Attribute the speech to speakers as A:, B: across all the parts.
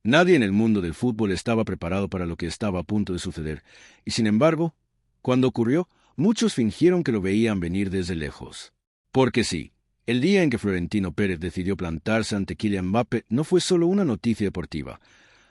A: Nadie en el mundo del fútbol estaba preparado para lo que estaba a punto de suceder, y sin embargo, cuando ocurrió, muchos fingieron que lo veían venir desde lejos. Porque sí, el día en que Florentino Pérez decidió plantarse ante Kylian Mbappé no fue solo una noticia deportiva.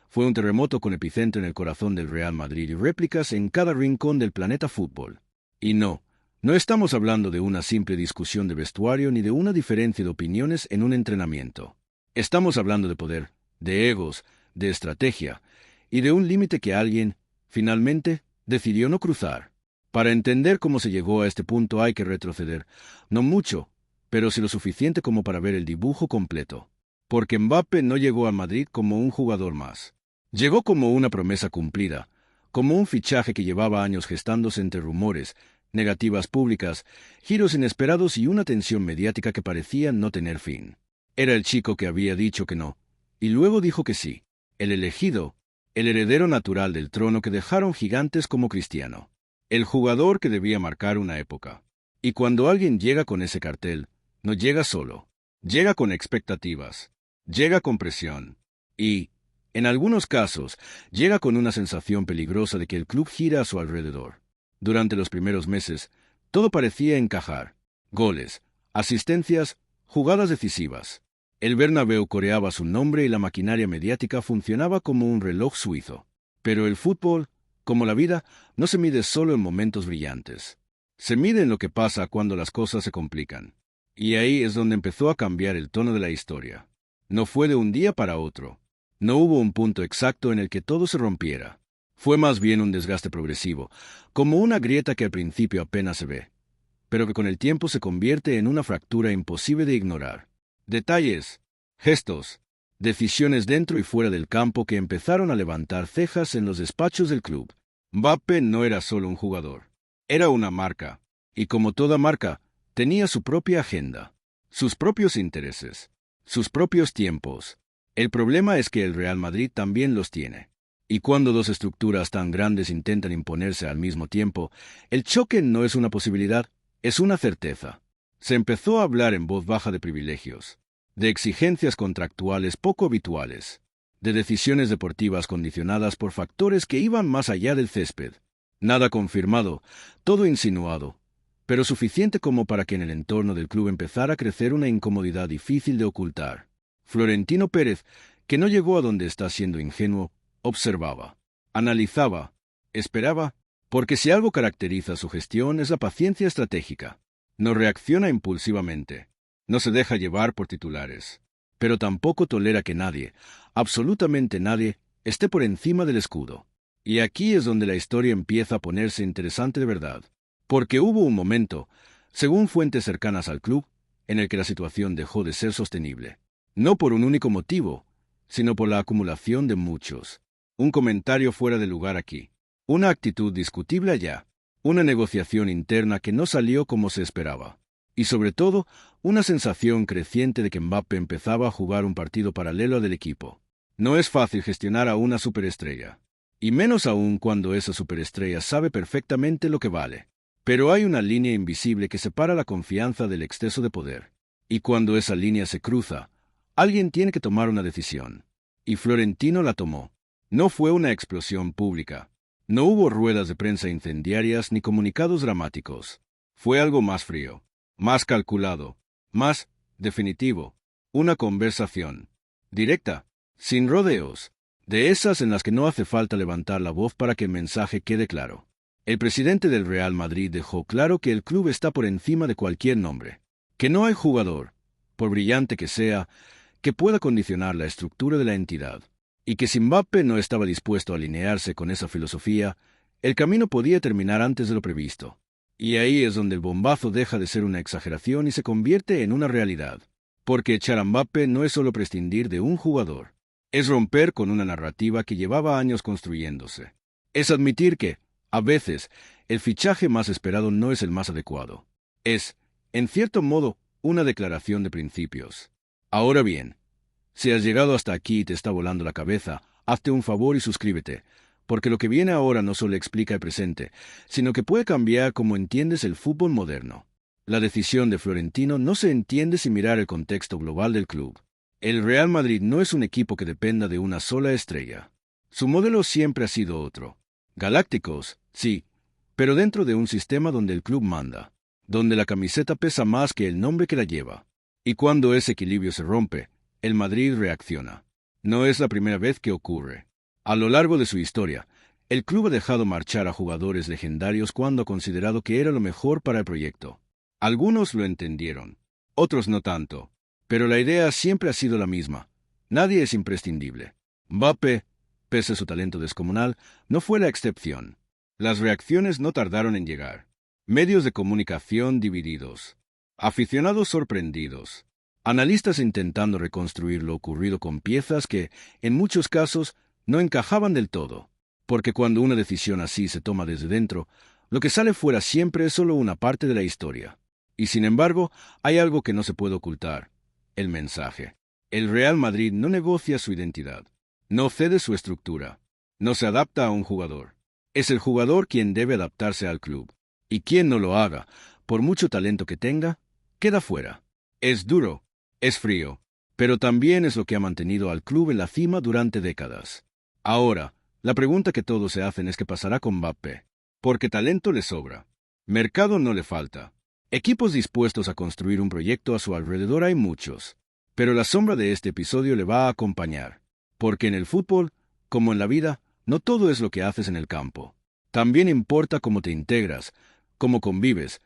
A: Fue un terremoto con epicentro en el corazón del Real Madrid y réplicas en cada rincón del planeta fútbol. Y no estamos hablando de una simple discusión de vestuario ni de una diferencia de opiniones en un entrenamiento. Estamos hablando de poder, de egos, de estrategia, y de un límite que alguien, finalmente, decidió no cruzar. Para entender cómo se llegó a este punto hay que retroceder, no mucho, pero sí lo suficiente como para ver el dibujo completo. Porque Mbappé no llegó a Madrid como un jugador más. Llegó como una promesa cumplida, como un fichaje que llevaba años gestándose entre rumores, negativas públicas, giros inesperados y una tensión mediática que parecía no tener fin. Era el chico que había dicho que no, y luego dijo que sí, el elegido, el heredero natural del trono que dejaron gigantes como Cristiano, el jugador que debía marcar una época. Y cuando alguien llega con ese cartel, no llega solo, llega con expectativas, llega con presión, y, en algunos casos, llega con una sensación peligrosa de que el club gira a su alrededor. Durante los primeros meses, todo parecía encajar. Goles, asistencias, jugadas decisivas. El Bernabéu coreaba su nombre y la maquinaria mediática funcionaba como un reloj suizo. Pero el fútbol, como la vida, no se mide solo en momentos brillantes. Se mide en lo que pasa cuando las cosas se complican. Y ahí es donde empezó a cambiar el tono de la historia. No fue de un día para otro. No hubo un punto exacto en el que todo se rompiera. Fue más bien un desgaste progresivo, como una grieta que al principio apenas se ve, pero que con el tiempo se convierte en una fractura imposible de ignorar. Detalles, gestos, decisiones dentro y fuera del campo que empezaron a levantar cejas en los despachos del club. Mbappé no era solo un jugador, era una marca, y como toda marca, tenía su propia agenda, sus propios intereses, sus propios tiempos. El problema es que el Real Madrid también los tiene. Y cuando dos estructuras tan grandes intentan imponerse al mismo tiempo, el choque no es una posibilidad, es una certeza. Se empezó a hablar en voz baja de privilegios, de exigencias contractuales poco habituales, de decisiones deportivas condicionadas por factores que iban más allá del césped. Nada confirmado, todo insinuado, pero suficiente como para que en el entorno del club empezara a crecer una incomodidad difícil de ocultar. Florentino Pérez, que no llegó a donde está siendo ingenuo, observaba, analizaba, esperaba, porque si algo caracteriza su gestión es la paciencia estratégica. No reacciona impulsivamente, no se deja llevar por titulares, pero tampoco tolera que nadie, absolutamente nadie, esté por encima del escudo. Y aquí es donde la historia empieza a ponerse interesante de verdad, porque hubo un momento, según fuentes cercanas al club, en el que la situación dejó de ser sostenible. No por un único motivo, sino por la acumulación de muchos. Un comentario fuera de lugar aquí, una actitud discutible allá, una negociación interna que no salió como se esperaba, y sobre todo, una sensación creciente de que Mbappé empezaba a jugar un partido paralelo al del equipo. No es fácil gestionar a una superestrella, y menos aún cuando esa superestrella sabe perfectamente lo que vale. Pero hay una línea invisible que separa la confianza del exceso de poder, y cuando esa línea se cruza, alguien tiene que tomar una decisión. Y Florentino la tomó. No fue una explosión pública. No hubo ruedas de prensa incendiarias ni comunicados dramáticos. Fue algo más frío, más calculado, más definitivo. Una conversación directa, sin rodeos, de esas en las que no hace falta levantar la voz para que el mensaje quede claro. El presidente del Real Madrid dejó claro que el club está por encima de cualquier nombre, que no hay jugador, por brillante que sea, que pueda condicionar la estructura de la entidad, y que si Mbappé no estaba dispuesto a alinearse con esa filosofía, el camino podía terminar antes de lo previsto. Y ahí es donde el bombazo deja de ser una exageración y se convierte en una realidad. Porque echar a Mbappé no es solo prescindir de un jugador, es romper con una narrativa que llevaba años construyéndose. Es admitir que, a veces, el fichaje más esperado no es el más adecuado. Es, en cierto modo, una declaración de principios. Ahora bien, si has llegado hasta aquí y te está volando la cabeza, hazte un favor y suscríbete, porque lo que viene ahora no solo explica el presente, sino que puede cambiar cómo entiendes el fútbol moderno. La decisión de Florentino no se entiende sin mirar el contexto global del club. El Real Madrid no es un equipo que dependa de una sola estrella. Su modelo siempre ha sido otro. Galácticos, sí, pero dentro de un sistema donde el club manda, donde la camiseta pesa más que el nombre que la lleva. Y cuando ese equilibrio se rompe, el Madrid reacciona. No es la primera vez que ocurre. A lo largo de su historia, el club ha dejado marchar a jugadores legendarios cuando ha considerado que era lo mejor para el proyecto. Algunos lo entendieron, otros no tanto, pero la idea siempre ha sido la misma. Nadie es imprescindible. Mbappé, pese a su talento descomunal, no fue la excepción. Las reacciones no tardaron en llegar. Medios de comunicación divididos, aficionados sorprendidos, analistas intentando reconstruir lo ocurrido con piezas que, en muchos casos, no encajaban del todo, porque cuando una decisión así se toma desde dentro, lo que sale fuera siempre es solo una parte de la historia. Y sin embargo, hay algo que no se puede ocultar: el mensaje. El Real Madrid no negocia su identidad, no cede su estructura, no se adapta a un jugador. Es el jugador quien debe adaptarse al club. Y quien no lo haga, por mucho talento que tenga, queda fuera. Es duro, es frío, pero también es lo que ha mantenido al club en la cima durante décadas. Ahora, la pregunta que todos se hacen es qué pasará con Mbappé. Porque talento le sobra. Mercado no le falta. Equipos dispuestos a construir un proyecto a su alrededor hay muchos. Pero la sombra de este episodio le va a acompañar. Porque en el fútbol, como en la vida, no todo es lo que haces en el campo. También importa cómo te integras, cómo convives,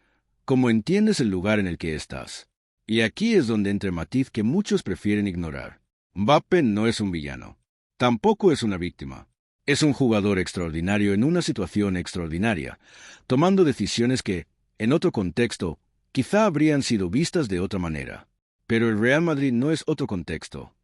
A: cómo entiendes el lugar en el que estás. Y aquí es donde entra el matiz que muchos prefieren ignorar. Mbappé no es un villano. Tampoco es una víctima. Es un jugador extraordinario en una situación extraordinaria, tomando decisiones que, en otro contexto, quizá habrían sido vistas de otra manera. Pero el Real Madrid no es otro contexto.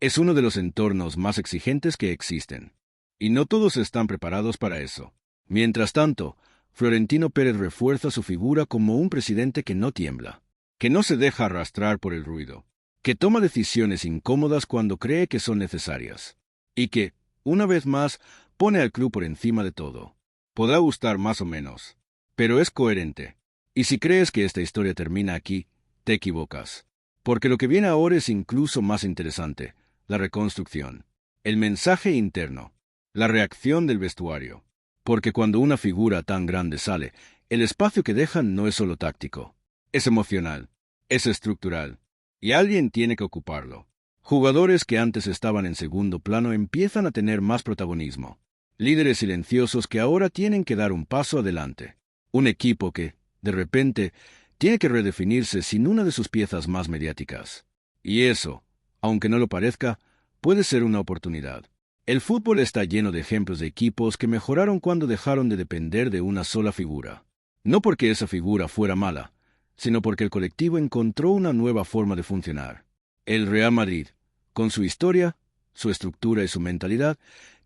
A: Es uno de los entornos más exigentes que existen. Y no todos están preparados para eso. Mientras tanto, Florentino Pérez refuerza su figura como un presidente que no tiembla, que no se deja arrastrar por el ruido, que toma decisiones incómodas cuando cree que son necesarias, y que, una vez más, pone al club por encima de todo. Podrá gustar más o menos, pero es coherente. Y si crees que esta historia termina aquí, te equivocas. Porque lo que viene ahora es incluso más interesante: la reconstrucción, el mensaje interno, la reacción del vestuario. Porque cuando una figura tan grande sale, el espacio que dejan no es solo táctico, es emocional, es estructural, y alguien tiene que ocuparlo. Jugadores que antes estaban en segundo plano empiezan a tener más protagonismo. Líderes silenciosos que ahora tienen que dar un paso adelante. Un equipo que, de repente, tiene que redefinirse sin una de sus piezas más mediáticas. Y eso, aunque no lo parezca, puede ser una oportunidad. El fútbol está lleno de ejemplos de equipos que mejoraron cuando dejaron de depender de una sola figura. No porque esa figura fuera mala, sino porque el colectivo encontró una nueva forma de funcionar. El Real Madrid, con su historia, su estructura y su mentalidad,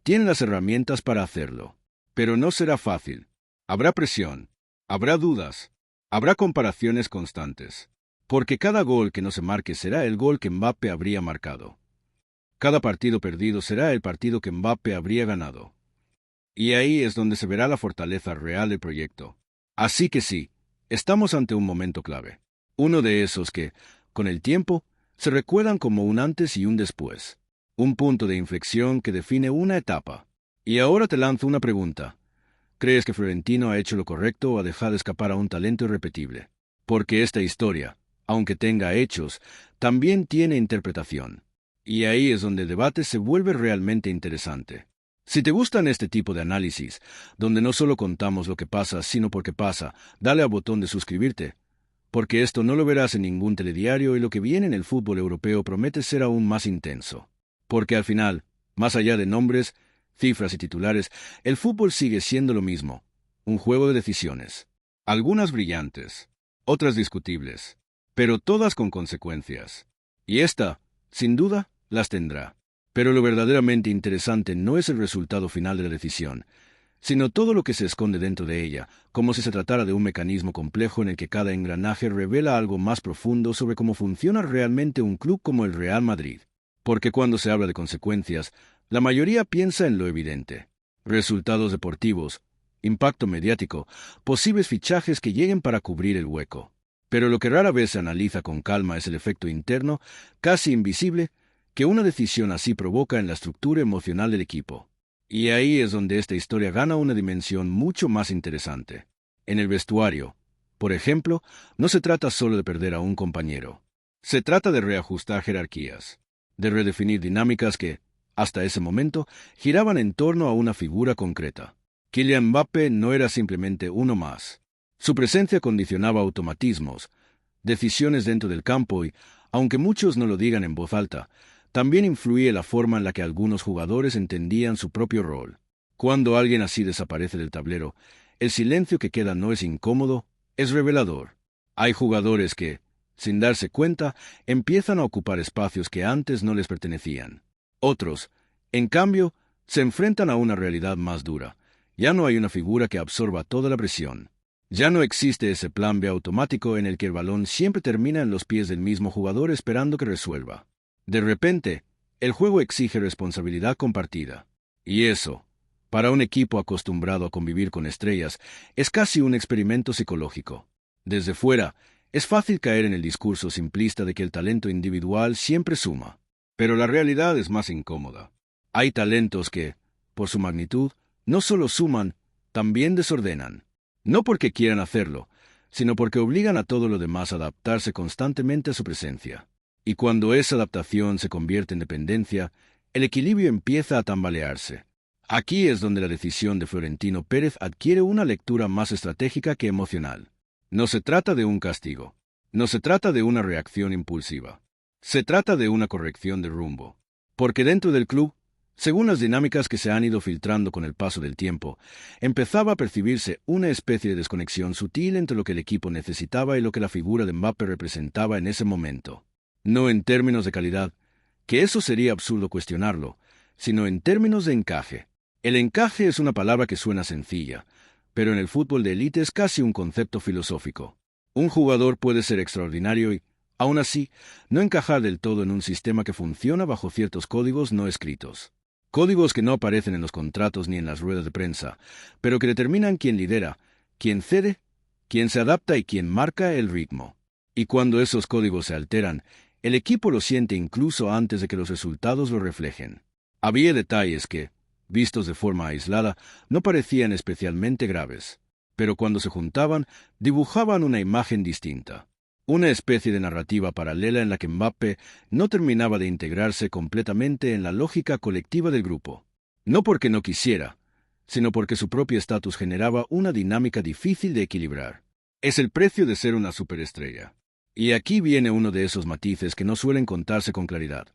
A: tiene las herramientas para hacerlo. Pero no será fácil. Habrá presión, habrá dudas, habrá comparaciones constantes. Porque cada gol que no se marque será el gol que Mbappé habría marcado. Cada partido perdido será el partido que Mbappé habría ganado. Y ahí es donde se verá la fortaleza real del proyecto. Así que sí, estamos ante un momento clave. Uno de esos que, con el tiempo, se recuerdan como un antes y un después. Un punto de inflexión que define una etapa. Y ahora te lanzo una pregunta. ¿Crees que Florentino ha hecho lo correcto o ha dejado escapar a un talento irrepetible? Porque esta historia, aunque tenga hechos, también tiene interpretación. Y ahí es donde el debate se vuelve realmente interesante. Si te gustan este tipo de análisis, donde no solo contamos lo que pasa, sino por qué pasa, dale al botón de suscribirte, porque esto no lo verás en ningún telediario y lo que viene en el fútbol europeo promete ser aún más intenso. Porque al final, más allá de nombres, cifras y titulares, el fútbol sigue siendo lo mismo, un juego de decisiones. Algunas brillantes, otras discutibles, pero todas con consecuencias. Y esta, sin duda, las tendrá. Pero lo verdaderamente interesante no es el resultado final de la decisión, sino todo lo que se esconde dentro de ella, como si se tratara de un mecanismo complejo en el que cada engranaje revela algo más profundo sobre cómo funciona realmente un club como el Real Madrid. Porque cuando se habla de consecuencias, la mayoría piensa en lo evidente: resultados deportivos, impacto mediático, posibles fichajes que lleguen para cubrir el hueco. Pero lo que rara vez se analiza con calma es el efecto interno, casi invisible, que una decisión así provoca en la estructura emocional del equipo. Y ahí es donde esta historia gana una dimensión mucho más interesante. En el vestuario, por ejemplo, no se trata solo de perder a un compañero. Se trata de reajustar jerarquías, de redefinir dinámicas que, hasta ese momento, giraban en torno a una figura concreta. Kylian Mbappé no era simplemente uno más. Su presencia condicionaba automatismos, decisiones dentro del campo y, aunque muchos no lo digan en voz alta, también influye la forma en la que algunos jugadores entendían su propio rol. Cuando alguien así desaparece del tablero, el silencio que queda no es incómodo, es revelador. Hay jugadores que, sin darse cuenta, empiezan a ocupar espacios que antes no les pertenecían. Otros, en cambio, se enfrentan a una realidad más dura. Ya no hay una figura que absorba toda la presión. Ya no existe ese plan B automático en el que el balón siempre termina en los pies del mismo jugador esperando que resuelva. De repente, el juego exige responsabilidad compartida. Y eso, para un equipo acostumbrado a convivir con estrellas, es casi un experimento psicológico. Desde fuera, es fácil caer en el discurso simplista de que el talento individual siempre suma. Pero la realidad es más incómoda. Hay talentos que, por su magnitud, no solo suman, también desordenan. No porque quieran hacerlo, sino porque obligan a todo lo demás a adaptarse constantemente a su presencia. Y cuando esa adaptación se convierte en dependencia, el equilibrio empieza a tambalearse. Aquí es donde la decisión de Florentino Pérez adquiere una lectura más estratégica que emocional. No se trata de un castigo. No se trata de una reacción impulsiva. Se trata de una corrección de rumbo. Porque dentro del club, según las dinámicas que se han ido filtrando con el paso del tiempo, empezaba a percibirse una especie de desconexión sutil entre lo que el equipo necesitaba y lo que la figura de Mbappé representaba en ese momento. No en términos de calidad, que eso sería absurdo cuestionarlo, sino en términos de encaje. El encaje es una palabra que suena sencilla, pero en el fútbol de élite es casi un concepto filosófico. Un jugador puede ser extraordinario y, aún así, no encajar del todo en un sistema que funciona bajo ciertos códigos no escritos. Códigos que no aparecen en los contratos ni en las ruedas de prensa, pero que determinan quién lidera, quién cede, quién se adapta y quién marca el ritmo. Y cuando esos códigos se alteran, el equipo lo siente incluso antes de que los resultados lo reflejen. Había detalles que, vistos de forma aislada, no parecían especialmente graves, pero cuando se juntaban, dibujaban una imagen distinta. Una especie de narrativa paralela en la que Mbappé no terminaba de integrarse completamente en la lógica colectiva del grupo. No porque no quisiera, sino porque su propio estatus generaba una dinámica difícil de equilibrar. Es el precio de ser una superestrella. Y aquí viene uno de esos matices que no suelen contarse con claridad.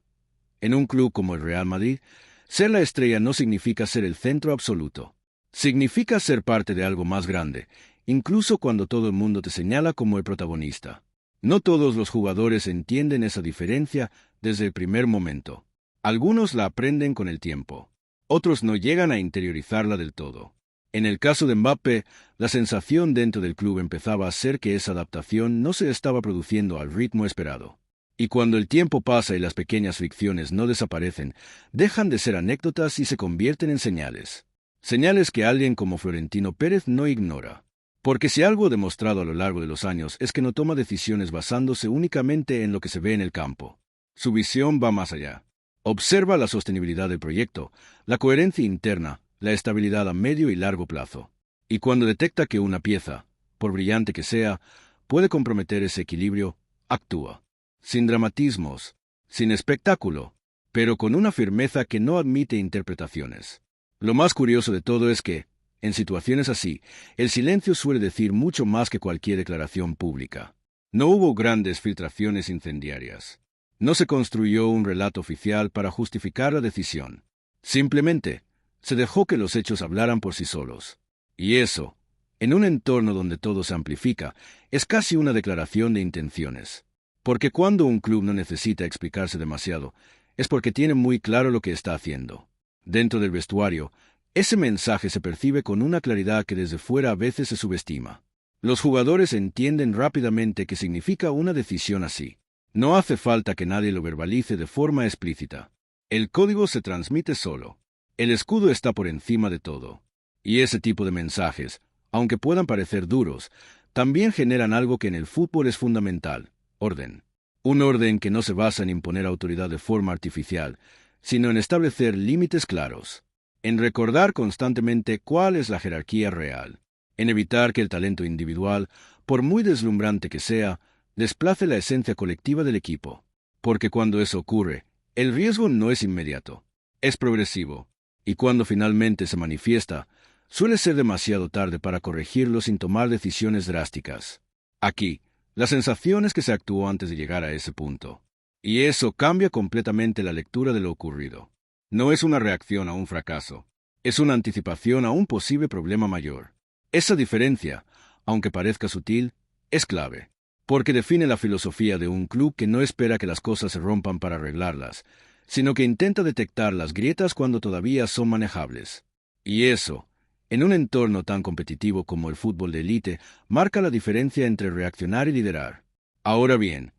A: En un club como el Real Madrid, ser la estrella no significa ser el centro absoluto. Significa ser parte de algo más grande, incluso cuando todo el mundo te señala como el protagonista. No todos los jugadores entienden esa diferencia desde el primer momento. Algunos la aprenden con el tiempo. Otros no llegan a interiorizarla del todo. En el caso de Mbappé, la sensación dentro del club empezaba a ser que esa adaptación no se estaba produciendo al ritmo esperado. Y cuando el tiempo pasa y las pequeñas fricciones no desaparecen, dejan de ser anécdotas y se convierten en señales. Señales que alguien como Florentino Pérez no ignora. Porque si algo demostrado a lo largo de los años es que no toma decisiones basándose únicamente en lo que se ve en el campo. Su visión va más allá. Observa la sostenibilidad del proyecto, la coherencia interna, la estabilidad a medio y largo plazo. Y cuando detecta que una pieza, por brillante que sea, puede comprometer ese equilibrio, actúa. Sin dramatismos, sin espectáculo, pero con una firmeza que no admite interpretaciones. Lo más curioso de todo es que, en situaciones así, el silencio suele decir mucho más que cualquier declaración pública. No hubo grandes filtraciones incendiarias. No se construyó un relato oficial para justificar la decisión. Simplemente, se dejó que los hechos hablaran por sí solos. Y eso, en un entorno donde todo se amplifica, es casi una declaración de intenciones. Porque cuando un club no necesita explicarse demasiado, es porque tiene muy claro lo que está haciendo. Dentro del vestuario, ese mensaje se percibe con una claridad que desde fuera a veces se subestima. Los jugadores entienden rápidamente qué significa una decisión así. No hace falta que nadie lo verbalice de forma explícita. El código se transmite solo. El escudo está por encima de todo. Y ese tipo de mensajes, aunque puedan parecer duros, también generan algo que en el fútbol es fundamental: orden. Un orden que no se basa en imponer autoridad de forma artificial, sino en establecer límites claros, en recordar constantemente cuál es la jerarquía real, en evitar que el talento individual, por muy deslumbrante que sea, desplace la esencia colectiva del equipo. Porque cuando eso ocurre, el riesgo no es inmediato, es progresivo, y cuando finalmente se manifiesta, suele ser demasiado tarde para corregirlo sin tomar decisiones drásticas. Aquí, la sensación es que se actuó antes de llegar a ese punto. Y eso cambia completamente la lectura de lo ocurrido. No es una reacción a un fracaso, es una anticipación a un posible problema mayor. Esa diferencia, aunque parezca sutil, es clave, porque define la filosofía de un club que no espera que las cosas se rompan para arreglarlas, sino que intenta detectar las grietas cuando todavía son manejables. Y eso, en un entorno tan competitivo como el fútbol de élite, marca la diferencia entre reaccionar y liderar. Ahora bien,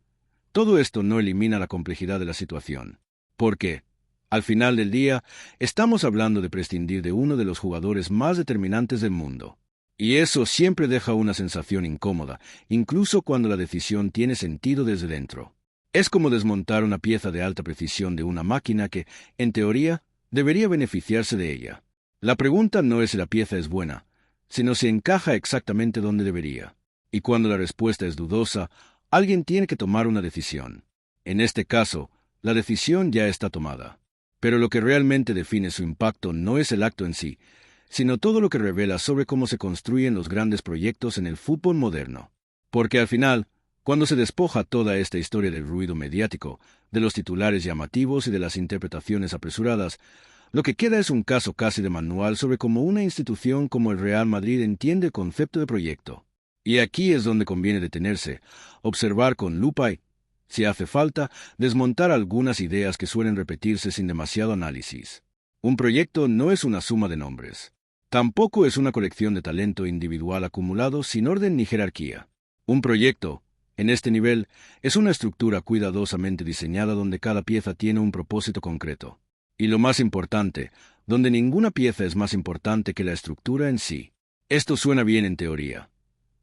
A: todo esto no elimina la complejidad de la situación, porque, al final del día, estamos hablando de prescindir de uno de los jugadores más determinantes del mundo. Y eso siempre deja una sensación incómoda, incluso cuando la decisión tiene sentido desde dentro. Es como desmontar una pieza de alta precisión de una máquina que, en teoría, debería beneficiarse de ella. La pregunta no es si la pieza es buena, sino si encaja exactamente donde debería. Y cuando la respuesta es dudosa, alguien tiene que tomar una decisión. En este caso, la decisión ya está tomada. Pero lo que realmente define su impacto no es el acto en sí, sino todo lo que revela sobre cómo se construyen los grandes proyectos en el fútbol moderno. Porque al final, cuando se despoja toda esta historia del ruido mediático, de los titulares llamativos y de las interpretaciones apresuradas, lo que queda es un caso casi de manual sobre cómo una institución como el Real Madrid entiende el concepto de proyecto. Y aquí es donde conviene detenerse, observar con lupa y, si hace falta, desmontar algunas ideas que suelen repetirse sin demasiado análisis. Un proyecto no es una suma de nombres. Tampoco es una colección de talento individual acumulado sin orden ni jerarquía. Un proyecto, en este nivel, es una estructura cuidadosamente diseñada donde cada pieza tiene un propósito concreto. Y lo más importante, donde ninguna pieza es más importante que la estructura en sí. Esto suena bien en teoría,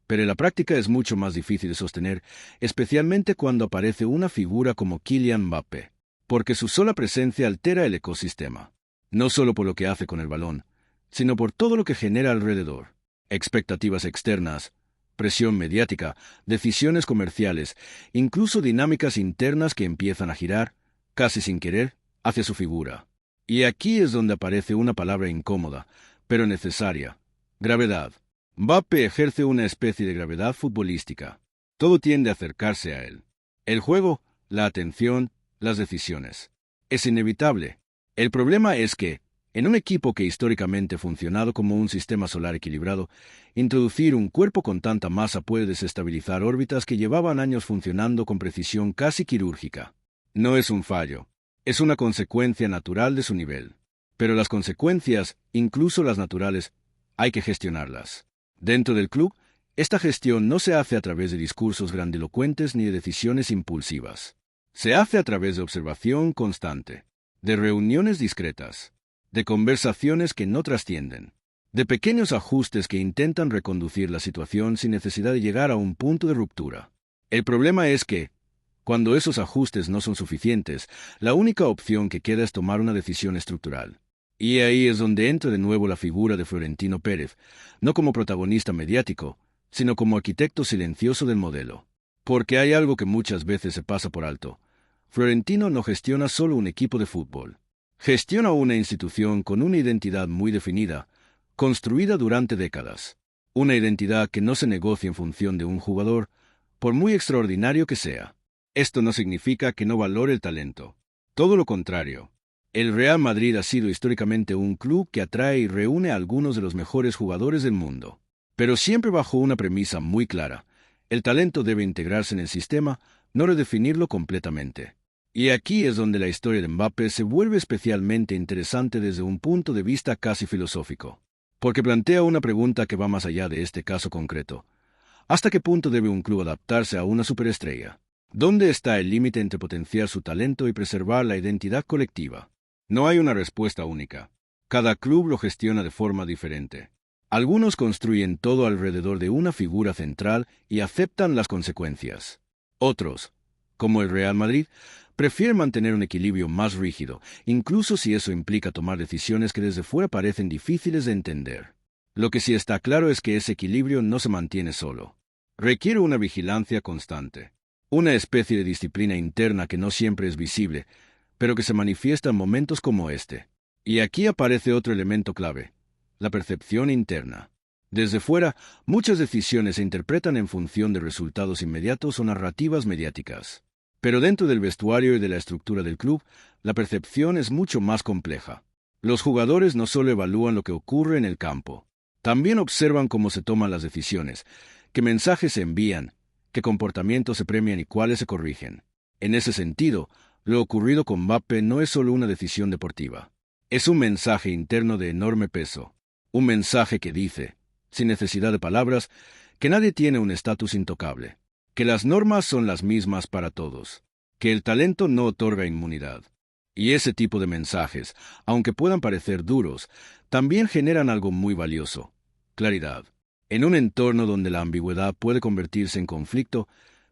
A: pero en la práctica es mucho más difícil de sostener, especialmente cuando aparece una figura como Kylian Mbappé, porque su sola presencia altera el ecosistema, no solo por lo que hace con el balón, sino por todo lo que genera alrededor: expectativas externas, presión mediática, decisiones comerciales, incluso dinámicas internas que empiezan a girar, casi sin querer, hacia su figura. Y aquí es donde aparece una palabra incómoda, pero necesaria: gravedad. Mbappé ejerce una especie de gravedad futbolística. Todo tiende a acercarse a él. El juego, la atención, las decisiones. Es inevitable. El problema es que, en un equipo que históricamente ha funcionado como un sistema solar equilibrado, introducir un cuerpo con tanta masa puede desestabilizar órbitas que llevaban años funcionando con precisión casi quirúrgica. No es un fallo, es una consecuencia natural de su nivel. Pero las consecuencias, incluso las naturales, hay que gestionarlas. Dentro del club, esta gestión no se hace a través de discursos grandilocuentes ni de decisiones impulsivas. Se hace a través de observación constante, de reuniones discretas, de conversaciones que no trascienden, de pequeños ajustes que intentan reconducir la situación sin necesidad de llegar a un punto de ruptura. El problema es que, cuando esos ajustes no son suficientes, la única opción que queda es tomar una decisión estructural. Y ahí es donde entra de nuevo la figura de Florentino Pérez, no como protagonista mediático, sino como arquitecto silencioso del modelo. Porque hay algo que muchas veces se pasa por alto. Florentino no gestiona solo un equipo de fútbol. Gestiona una institución con una identidad muy definida, construida durante décadas. Una identidad que no se negocia en función de un jugador, por muy extraordinario que sea. Esto no significa que no valore el talento. Todo lo contrario. El Real Madrid ha sido históricamente un club que atrae y reúne a algunos de los mejores jugadores del mundo. Pero siempre bajo una premisa muy clara: el talento debe integrarse en el sistema, no redefinirlo completamente. Y aquí es donde la historia de Mbappé se vuelve especialmente interesante desde un punto de vista casi filosófico. Porque plantea una pregunta que va más allá de este caso concreto. ¿Hasta qué punto debe un club adaptarse a una superestrella? ¿Dónde está el límite entre potenciar su talento y preservar la identidad colectiva? No hay una respuesta única. Cada club lo gestiona de forma diferente. Algunos construyen todo alrededor de una figura central y aceptan las consecuencias. Otros, como el Real Madrid, prefieren mantener un equilibrio más rígido, incluso si eso implica tomar decisiones que desde fuera parecen difíciles de entender. Lo que sí está claro es que ese equilibrio no se mantiene solo. Requiere una vigilancia constante, una especie de disciplina interna que no siempre es visible, pero que se manifiesta en momentos como este. Y aquí aparece otro elemento clave: la percepción interna. Desde fuera, muchas decisiones se interpretan en función de resultados inmediatos o narrativas mediáticas. Pero dentro del vestuario y de la estructura del club, la percepción es mucho más compleja. Los jugadores no solo evalúan lo que ocurre en el campo, también observan cómo se toman las decisiones, qué mensajes se envían, qué comportamientos se premian y cuáles se corrigen. En ese sentido, lo ocurrido con Mbappé no es solo una decisión deportiva. Es un mensaje interno de enorme peso. Un mensaje que dice, sin necesidad de palabras, que nadie tiene un estatus intocable, que las normas son las mismas para todos, que el talento no otorga inmunidad. Y ese tipo de mensajes, aunque puedan parecer duros, también generan algo muy valioso: claridad. En un entorno donde la ambigüedad puede convertirse en conflicto,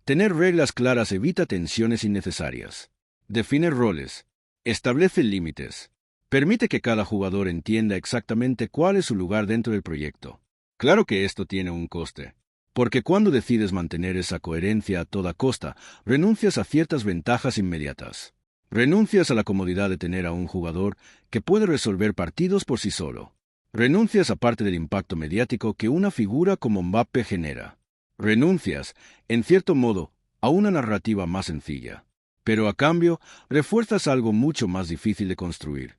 A: tener reglas claras evita tensiones innecesarias. Define roles, establece límites, permite que cada jugador entienda exactamente cuál es su lugar dentro del proyecto. Claro que esto tiene un coste, porque cuando decides mantener esa coherencia a toda costa, renuncias a ciertas ventajas inmediatas. Renuncias a la comodidad de tener a un jugador que puede resolver partidos por sí solo. Renuncias a parte del impacto mediático que una figura como Mbappé genera. Renuncias, en cierto modo, a una narrativa más sencilla. Pero a cambio, refuerzas algo mucho más difícil de construir: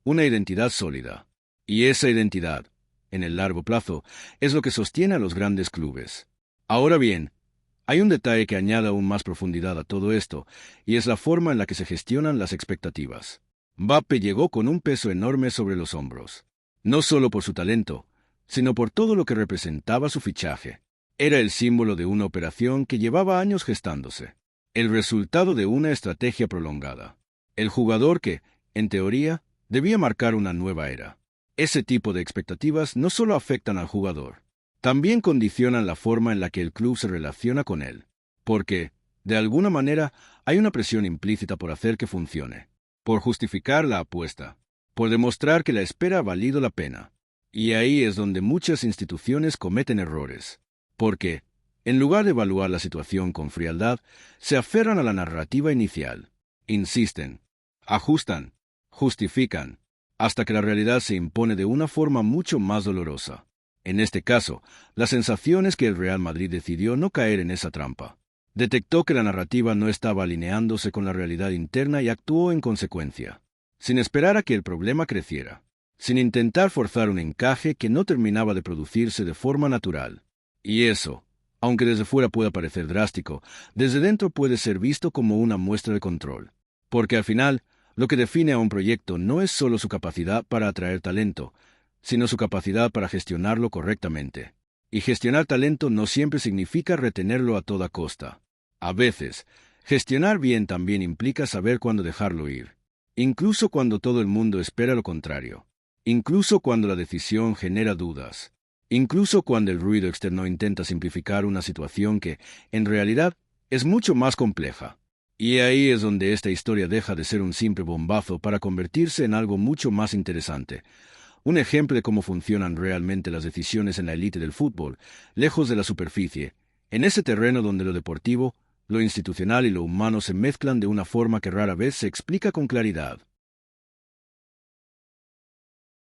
A: una identidad sólida. Y esa identidad, en el largo plazo, es lo que sostiene a los grandes clubes. Ahora bien, hay un detalle que añade aún más profundidad a todo esto, y es la forma en la que se gestionan las expectativas. Mbappé llegó con un peso enorme sobre los hombros, no solo por su talento, sino por todo lo que representaba su fichaje. Era el símbolo de una operación que llevaba años gestándose, el resultado de una estrategia prolongada, el jugador que, en teoría, debía marcar una nueva era. Ese tipo de expectativas no solo afectan al jugador, también condicionan la forma en la que el club se relaciona con él, porque, de alguna manera, hay una presión implícita por hacer que funcione, por justificar la apuesta, por demostrar que la espera ha valido la pena. Y ahí es donde muchas instituciones cometen errores, porque, en lugar de evaluar la situación con frialdad, se aferran a la narrativa inicial, insisten, ajustan, justifican, hasta que la realidad se impone de una forma mucho más dolorosa. En este caso, la sensación es que el Real Madrid decidió no caer en esa trampa. Detectó que la narrativa no estaba alineándose con la realidad interna y actuó en consecuencia, sin esperar a que el problema creciera, sin intentar forzar un encaje que no terminaba de producirse de forma natural. Y eso, aunque desde fuera pueda parecer drástico, desde dentro puede ser visto como una muestra de control. Porque al final, lo que define a un proyecto no es solo su capacidad para atraer talento, sino su capacidad para gestionarlo correctamente. Y gestionar talento no siempre significa retenerlo a toda costa. A veces, gestionar bien también implica saber cuándo dejarlo ir, incluso cuando todo el mundo espera lo contrario, incluso cuando la decisión genera dudas, incluso cuando el ruido externo intenta simplificar una situación que, en realidad, es mucho más compleja. Y ahí es donde esta historia deja de ser un simple bombazo para convertirse en algo mucho más interesante. Un ejemplo de cómo funcionan realmente las decisiones en la élite del fútbol, lejos de la superficie, en ese terreno donde lo deportivo, lo institucional y lo humano se mezclan de una forma que rara vez se explica con claridad.